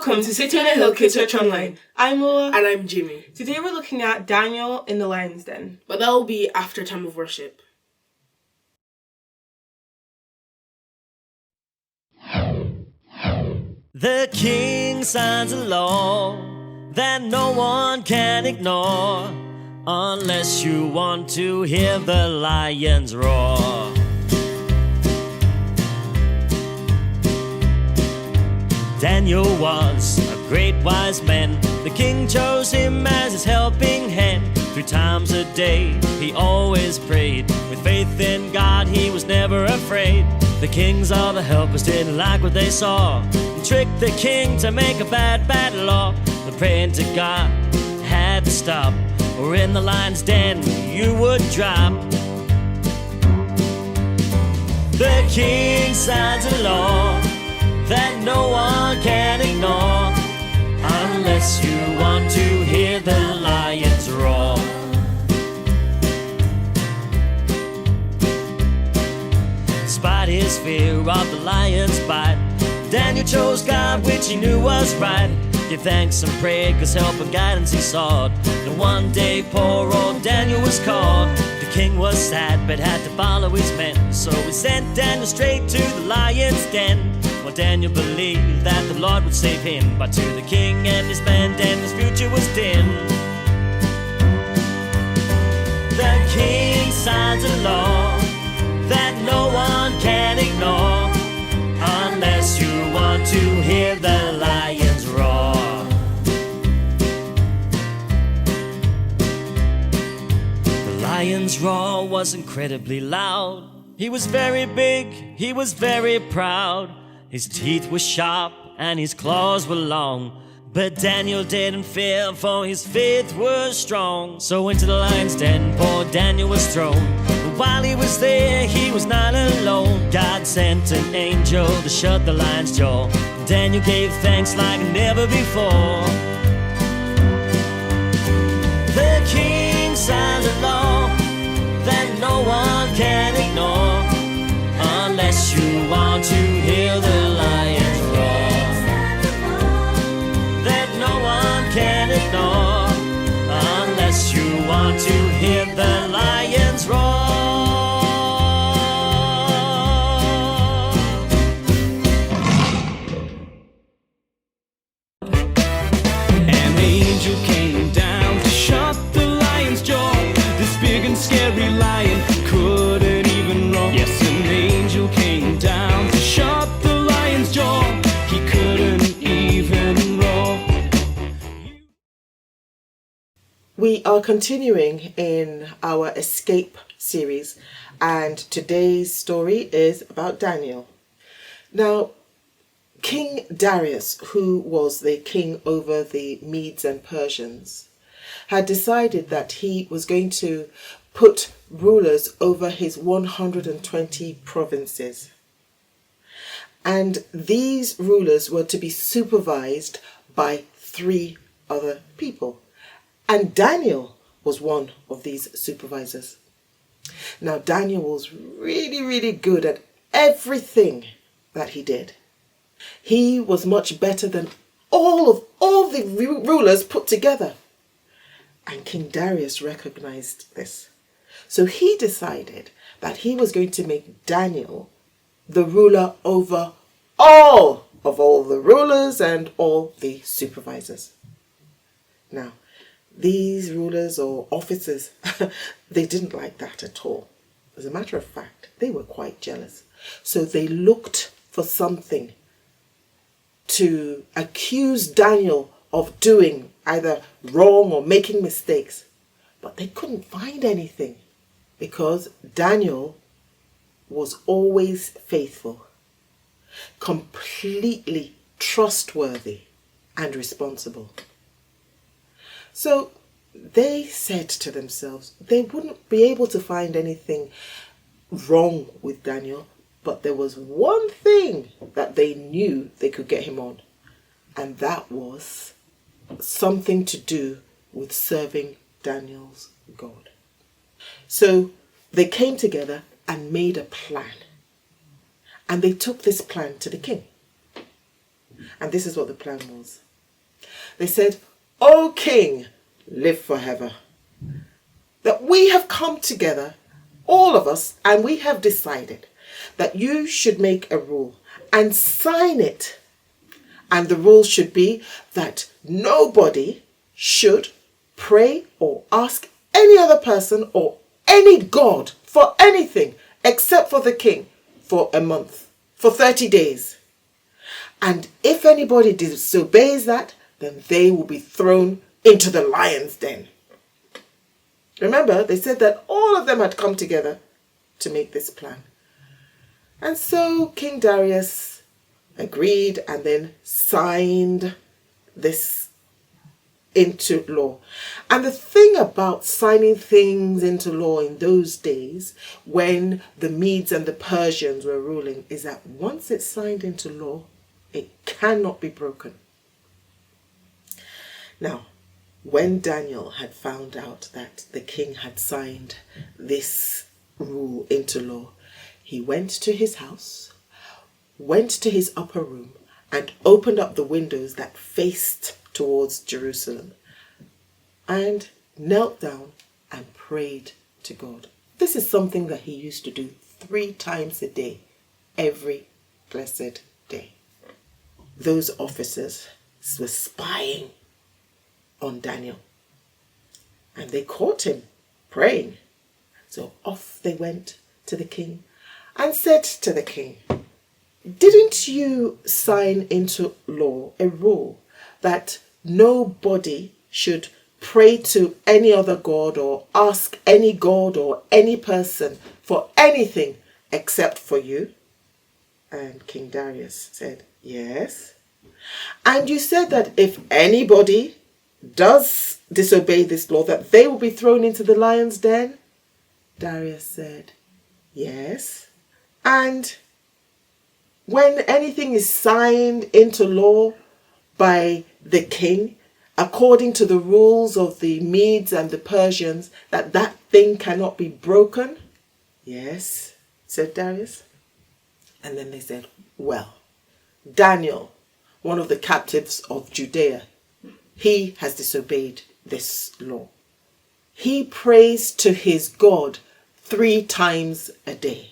Welcome to City on a Hill Kids Church Online. I'm Laura. And I'm Jimmy. Today we're looking at Daniel in the Lion's Den. But that will be after time of worship. The king signs a law that no one can ignore unless you want to hear the lions roar. Daniel was a great wise man. The king chose him as his helping hand. 3 times a day he always prayed. With faith in God he was never afraid. The kings of the helpers didn't like what they saw and tricked the king to make a bad law. The praying to God had to stop, or in the lion's den you would drop. The king signs a law that no one can ignore unless you want to hear the lions roar. Despite his fear of the lion's bite, Daniel chose God, which he knew was right. Give thanks and pray, 'cause help and guidance he sought. And one day poor old Daniel was called. The king was sad but had to follow his men, so he sent Daniel straight to the lion's den. Well, Daniel believed that the Lord would save him, but to the king and his men Daniel's future was dim. The king signs a law that no one can ignore unless you want to hear the lions roar. The lion's roar was incredibly loud. He was very big, he was very proud. His teeth were sharp and his claws were long. But Daniel didn't fear, for his faith was strong. So into the lion's den poor Daniel was thrown. But while he was there, he was not alone. God sent an angel to shut the lion's jaw. Daniel gave thanks like never before. The king signs a law that no one can ignore unless you want to hear the lions roar. That no one can ignore unless you want to hear the lions roar. An angel came down to shut the lion's jaw. This big and scary lion couldn't even roar. Yes, an angel came down to shut the lion's jaw. He couldn't even roar. We are continuing in our escape series, and today's story is about Daniel. Now, King Darius, who was the king over the Medes and Persians, had decided that he was going to put rulers over his 120 provinces. And these rulers were to be supervised by 3 other people. And Daniel was one of these supervisors. Now, Daniel was really, really good at everything that he did. He was much better than all the rulers put together. And King Darius recognized this. So he decided that he was going to make Daniel the ruler over all the rulers and all the supervisors. Now, these rulers or officers, they didn't like that at all. As a matter of fact, they were quite jealous. So they looked for something to accuse Daniel of doing either wrong or making mistakes. But they couldn't find anything because Daniel was always faithful, completely trustworthy and responsible. So they said to themselves they wouldn't be able to find anything wrong with Daniel, but there was one thing that they knew they could get him on, and that was something to do with serving Daniel's God. So they came together and made a plan, and they took this plan to the king. And this is what the plan was. They said, "O king, live forever. That we have come together, all of us, and we have decided that you should make a rule and sign it. And the rule should be that nobody should pray or ask any other person or any god for anything except for the king for a month, for 30 days. And if anybody disobeys that, then they will be thrown into the lion's den." Remember, they said that all of them had come together to make this plan. And so King Darius agreed and then signed this into law. And the thing about signing things into law in those days, when the Medes and the Persians were ruling, is that once it's signed into law, it cannot be broken. Now, when Daniel had found out that the king had signed this rule into law, he went to his house, went to his upper room, and opened up the windows that faced towards Jerusalem, and knelt down and prayed to God. This is something that he used to do 3 times a day, every blessed day. Those officers were spying on Daniel, and they caught him praying. So off they went to the king and said to the king, "Didn't you sign into law a rule that nobody should pray to any other god or ask any god or any person for anything except for you?" And King Darius said, "Yes." "And you said that if anybody does disobey this law, that they will be thrown into the lion's den?" Darius said, "Yes." "And when anything is signed into law by the king, according to the rules of the Medes and the Persians, that thing cannot be broken?" "Yes," said Darius. And then they said, "Well, Daniel, one of the captives of Judea, he has disobeyed this law. He prays to his God 3 times a day."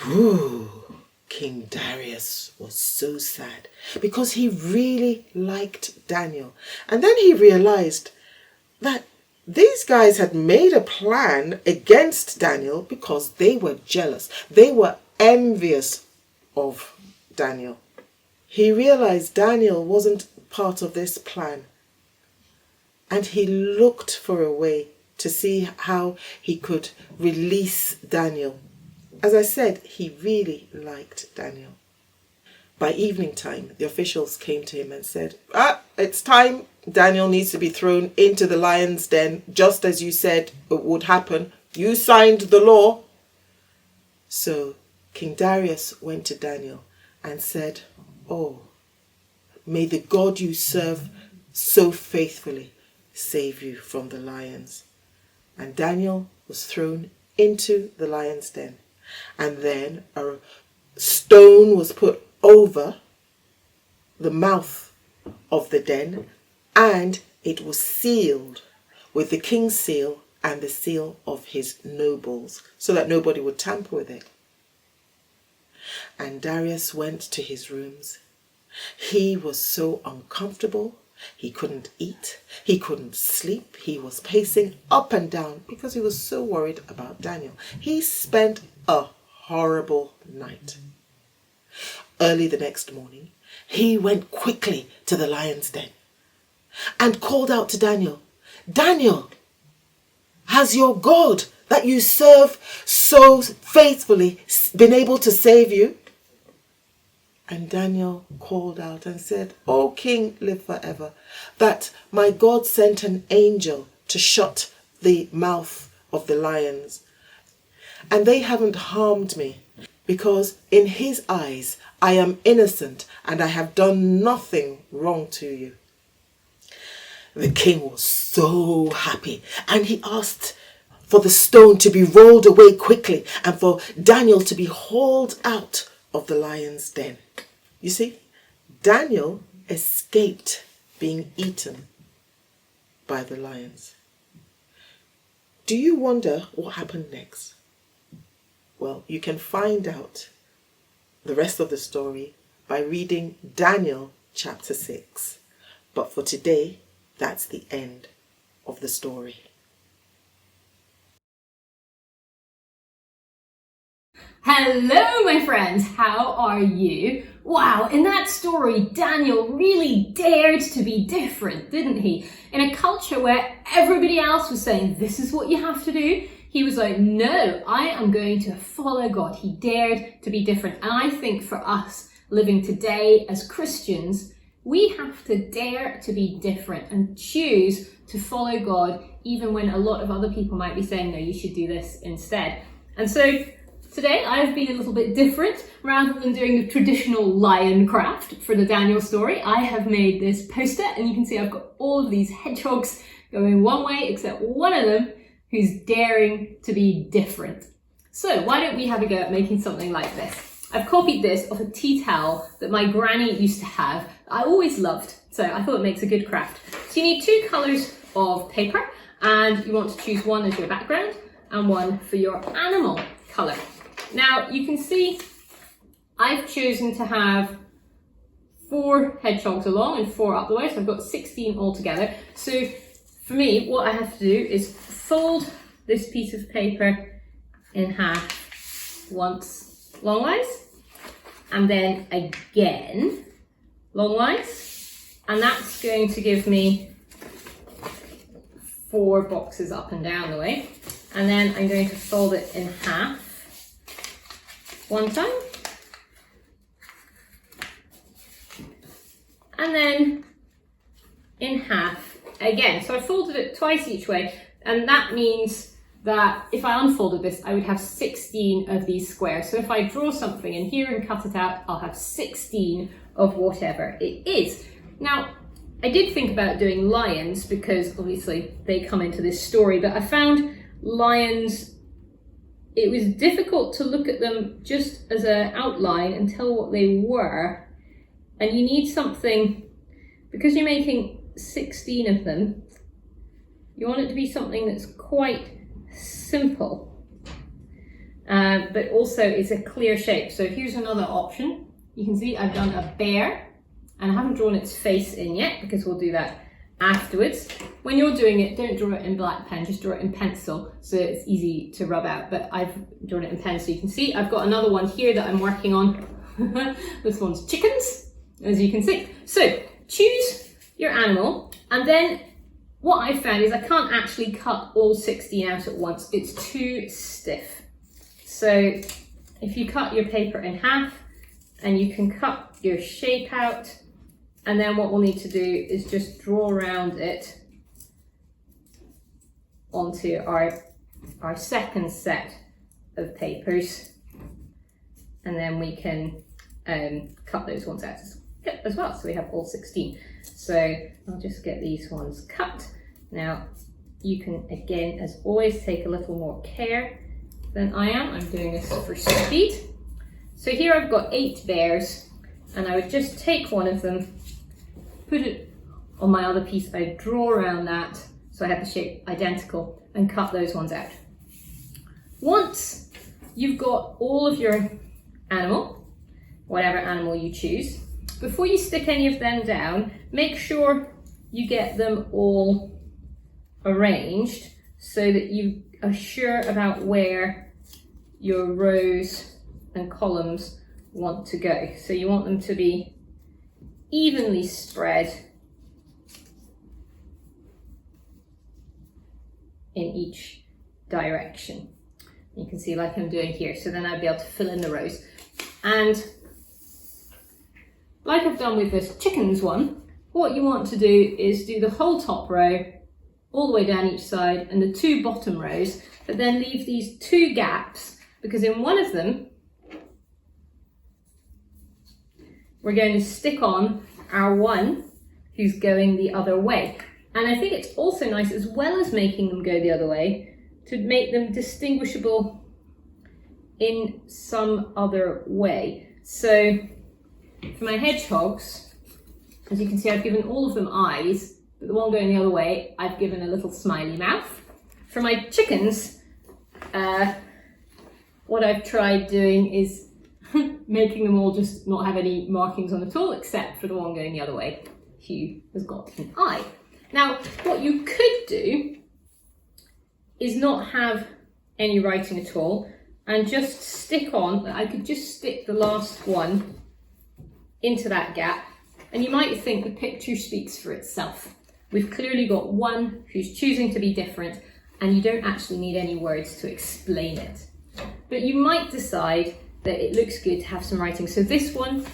Whew. King Darius was so sad because he really liked Daniel. And then he realized that these guys had made a plan against Daniel because they were jealous. They were envious of Daniel. He realized Daniel wasn't part of this plan, and he looked for a way to see how he could release Daniel. As I said, he really liked Daniel. By evening time, the officials came to him and said, "It's time. Daniel needs to be thrown into the lion's den, just as you said it would happen. You signed the law." So King Darius went to Daniel and said, "Oh, may the God you serve so faithfully save you from the lions." And Daniel was thrown into the lion's den. And then a stone was put over the mouth of the den, and it was sealed with the king's seal and the seal of his nobles, so that nobody would tamper with it. And Darius went to his rooms. He was so uncomfortable. He couldn't eat. He couldn't sleep. He was pacing up and down because he was so worried about Daniel. He spent a horrible night. Early the next morning, he went quickly to the lion's den and called out to Daniel, "Daniel, has your God that you serve so faithfully been able to save you?" And Daniel called out and said, "O King, live forever, that my God sent an angel to shut the mouth of the lions. And they haven't harmed me, because in his eyes I am innocent and I have done nothing wrong to you." The king was so happy, and he asked for the stone to be rolled away quickly and for Daniel to be hauled out of the lion's den. You see, Daniel escaped being eaten by the lions. Do you wonder what happened next? Well, you can find out the rest of the story by reading Daniel chapter 6. But for today, that's the end of the story. Hello, my friends. How are you? Wow, in that story, Daniel really dared to be different, didn't he? In a culture where everybody else was saying, this is what you have to do, he was like, no, I am going to follow God. He dared to be different. And I think for us living today as Christians, we have to dare to be different and choose to follow God, even when a lot of other people might be saying, no, you should do this instead. And so today I've been a little bit different. Rather than doing the traditional lion craft for the Daniel story, I have made this poster, and you can see I've got all of these hedgehogs going one way except one of them who's daring to be different. So why don't we have a go at making something like this? I've copied this off a tea towel that my granny used to have. I always loved, so I thought it makes a good craft. So you need 2 colours of paper, and you want to choose one as your background and one for your animal colour. Now you can see I've chosen to have 4 hedgehogs along and 4 up the way, so I've got 16 altogether. So for me, what I have to do is fold this piece of paper in half once longwise, and then again longwise, and that's going to give me 4 boxes up and down the way. And then I'm going to fold it in half one time, and then in half again. So I folded it twice each way, and that means that if I unfolded this, I would have 16 of these squares. So if I draw something in here and cut it out, I'll have 16 of whatever it is. Now, I did think about doing lions because obviously they come into this story, but I found lions, it was difficult to look at them just as an outline and tell what they were. And you need something, because you're making 16 of them, you want it to be something that's quite simple, but also is a clear shape. So here's another option. You can see I've done a bear, and I haven't drawn its face in yet because we'll do that afterwards. When you're doing it, don't draw it in black pen, just draw it in pencil so it's easy to rub out. But I've drawn it in pen, so you can see I've got another one here that I'm working on. This one's chickens, as you can see. So choose your animal, and then what I found is I can't actually cut all 16 out at once. It's too stiff. So if you cut your paper in half, and you can cut your shape out, and then what we'll need to do is just draw around it onto our second set of papers, and then we can cut those ones out as well, so we have all 16. So I'll just get these ones cut. Now you can, again, as always, take a little more care than I am. I'm doing this for speed. So here I've got 8 bears, and I would just take one of them, put it on my other piece, I draw around that so I have the shape identical, and cut those ones out. Once you've got all of your animal, whatever animal you choose, before you stick any of them down, make sure you get them all arranged so that you are sure about where your rows and columns want to go. So you want them to be evenly spread in each direction. You can see like I'm doing here, so then I'll be able to fill in the rows. And like I've done with this chickens one, what you want to do is do the whole top row all the way down each side and the 2 bottom rows, but then leave these 2 gaps, because in one of them we're going to stick on our one who's going the other way. And I think it's also nice, as well as making them go the other way, to make them distinguishable in some other way. So for my hedgehogs, As you can see, I've given all of them eyes, but the one going the other way, I've given a little smiley mouth. For my chickens, what I've tried doing is making them all just not have any markings on at all, except for the one going the other way, who has got an eye. Now, what you could do is not have any writing at all, and just stick on, I could just stick the last one into that gap, and you might think the picture speaks for itself. We've clearly got one who's choosing to be different, and you don't actually need any words to explain it. But you might decide that it looks good to have some writing. So this one,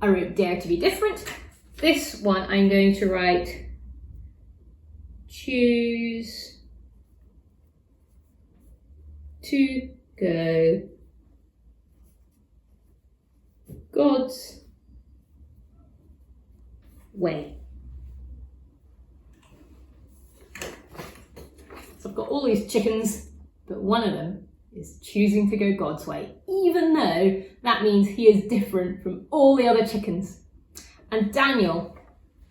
I wrote dare to be different. This one, I'm going to write choose to go God's way. So I've got all these chickens, but one of them is choosing to go God's way, even though that means he is different from all the other chickens. And Daniel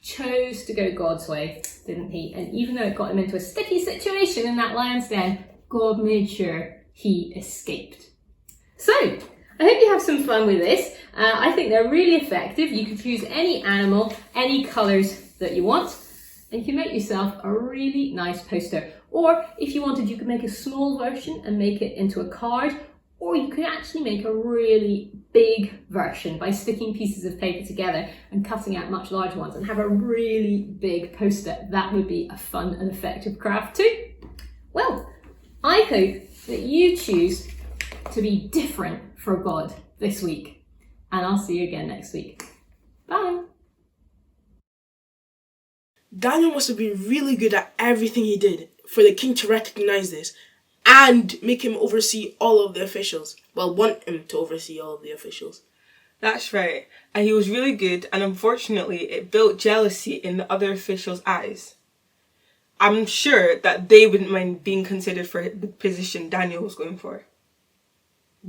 chose to go God's way, didn't he? And even though it got him into a sticky situation in that lion's den, God made sure he escaped. So, I hope you have some fun with this. I think they're really effective. You can choose any animal, any colours that you want, and you can make yourself a really nice poster. Or if you wanted, you could make a small version and make it into a card, or you could actually make a really big version by sticking pieces of paper together and cutting out much larger ones and have a really big poster. That would be a fun and effective craft too. Well, I hope that you choose to be different for God this week, and I'll see you again next week. Bye. Daniel must have been really good at everything he did for the king to recognize this and make him oversee all of the officials. Well, want him to oversee all of the officials. That's right. And he was really good, and unfortunately it built jealousy in the other officials' eyes. I'm sure that they wouldn't mind being considered for the position Daniel was going for.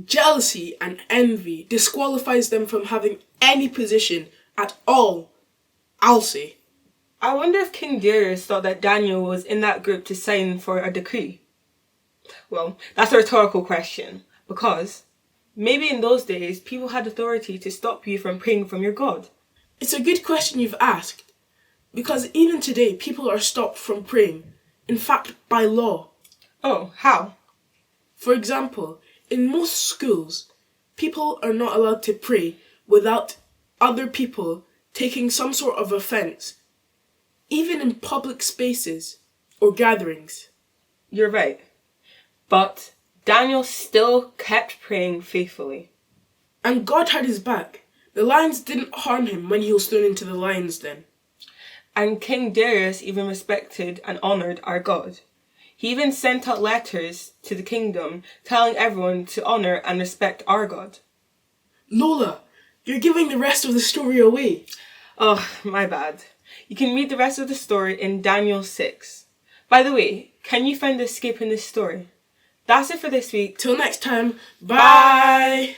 Jealousy and envy disqualifies them from having any position at all, I'll say. I wonder if King Darius thought that Daniel was in that group to sign for a decree. Well, that's a rhetorical question, because maybe in those days people had authority to stop you from praying from your God. It's a good question you've asked, because even today people are stopped from praying, in fact by law. Oh, how? For example, in most schools, people are not allowed to pray without other people taking some sort of offence, even in public spaces or gatherings. You're right. But Daniel still kept praying faithfully. And God had his back. The lions didn't harm him when he was thrown into the lion's den. And King Darius even respected and honoured our God. He even sent out letters to the kingdom telling everyone to honour and respect our God. Lola, you're giving the rest of the story away. Oh, my bad. You can read the rest of the story in Daniel 6. By the way, can you find the escape in this story? That's it for this week. Till next time, bye!